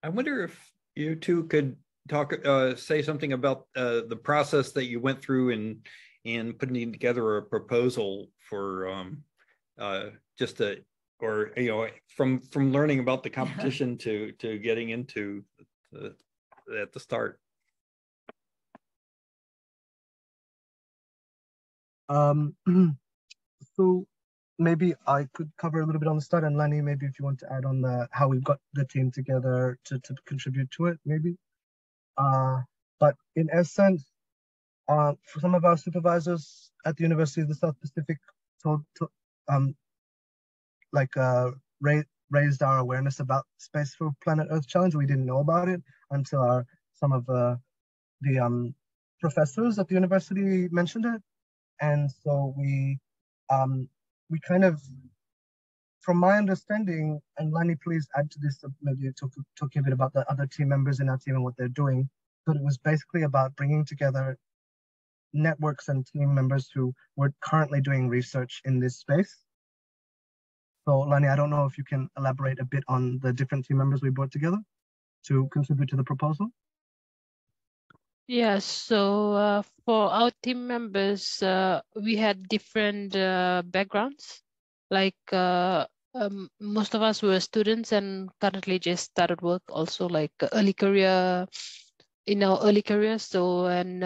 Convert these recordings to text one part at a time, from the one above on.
I wonder if you two could talk, say something about the process that you went through in putting together a proposal for just a, or from learning about the competition to getting into at the start. So maybe I could cover a little bit on the start, and Lani, maybe if you want to add on how we've got the team together to contribute to it, maybe. But in essence, for some of our supervisors at the University of the South Pacific um, raised our awareness about Space for Planet Earth Challenge. We didn't know about it until some of the professors at the university mentioned it, and so we kind of, from my understanding, and Lani, please add to this, maybe talking a bit about the other team members in our team and what they're doing, but it was basically about bringing together networks and team members who were currently doing research in this space. So Lani, I don't know if you can elaborate a bit on the different team members we brought together to contribute to the proposal. Yeah, so for our team members, we had different backgrounds. Like most of us were students and currently just started work, also like early career, in our early careers. So, and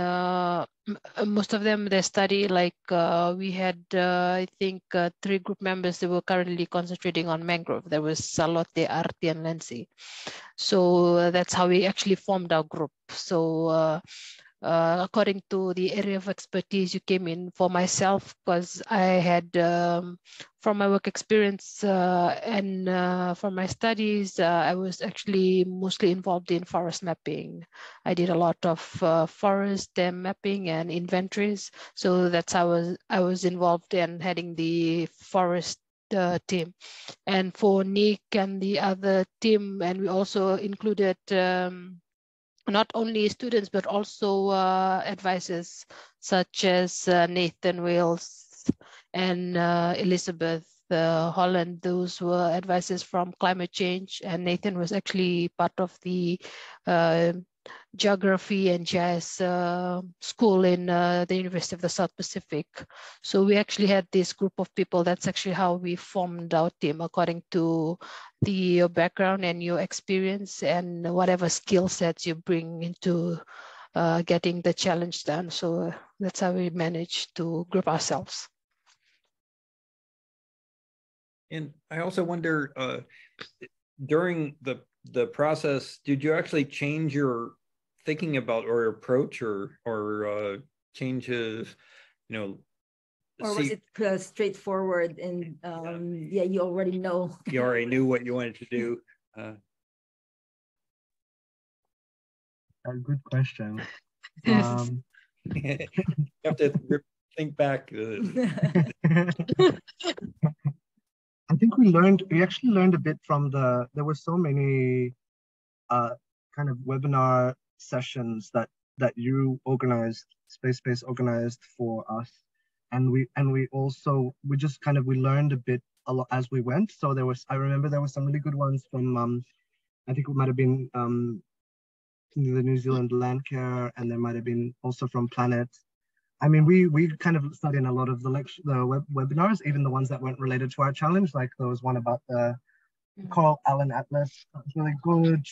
most of them, they study like we had, I think, 3 group members that were currently concentrating on mangrove. There was Salote, Arti, and Lancy. So that's how we actually formed our group. So according to the area of expertise you came in, for myself, because I had, from my work experience and from my studies, I was actually mostly involved in forest mapping. I did a lot of forest mapping and inventories. So that's how I was involved in heading the forest team. And for Nick and the other team, and we also included not only students, but also advisors such as Nathan Wales and Elizabeth Holland. Those were advisors from climate change, and Nathan was actually part of the geography and GIS school in the University of the South Pacific. So we actually had this group of people. That's actually how we formed our team, according to your background and your experience and whatever skill sets you bring into getting the challenge done. So that's how we managed to group ourselves. And I also wonder, during the process, did you actually change your thinking about or approach or changes, or was it straightforward and yeah, you already know? You already knew what you wanted to do. A good question. You have to think back. I think we actually learned a bit from there were so many kind of webinar sessions that you organized, Space organized for us. And we just kind of, we learned a bit a lot as we went. So I remember there were some really good ones from, I think it might have been the New Zealand Land Care, and there might have been also from Planet. I mean, we kind of studied in a lot of the webinars, even the ones that weren't related to our challenge. Like there was one about the Coral Allen Atlas. That was really good,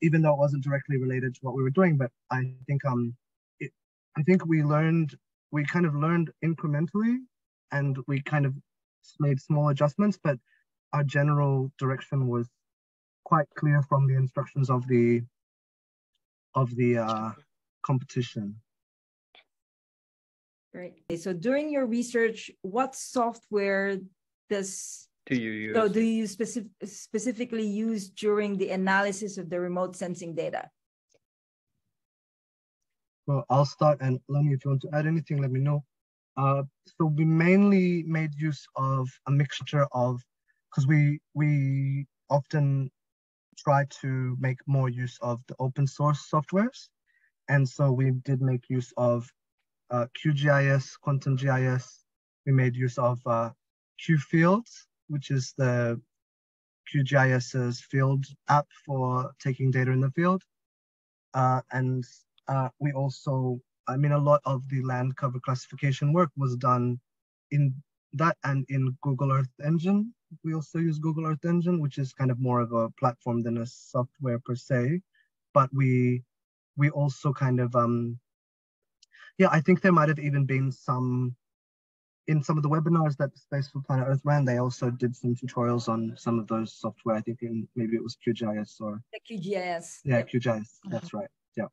even though it wasn't directly related to what we were doing. But I think we kind of learned incrementally, and we kind of made small adjustments. But our general direction was quite clear from the instructions of the competition. Right. So during your research, what software do you use? So do you specifically use during the analysis of the remote sensing data? Well, I'll start, and Lani, if you want to add anything, let me know. So we mainly made use of a mixture of, because we often try to make more use of the open source softwares, and so we did make use of QGIS, Quantum GIS. We made use of QFields, which is the QGIS's field app for taking data in the field. And we also, I mean, a lot of the land cover classification work was done in that and in Google Earth Engine. We also use Google Earth Engine, which is kind of more of a platform than a software per se. But we also kind of, yeah, I think there might have even been some, in some of the webinars that Space for Planet Earth ran, they also did some tutorials on some of those software. I think maybe it was QGIS or... The QGIS. Yeah, QGIS, that's right, yeah.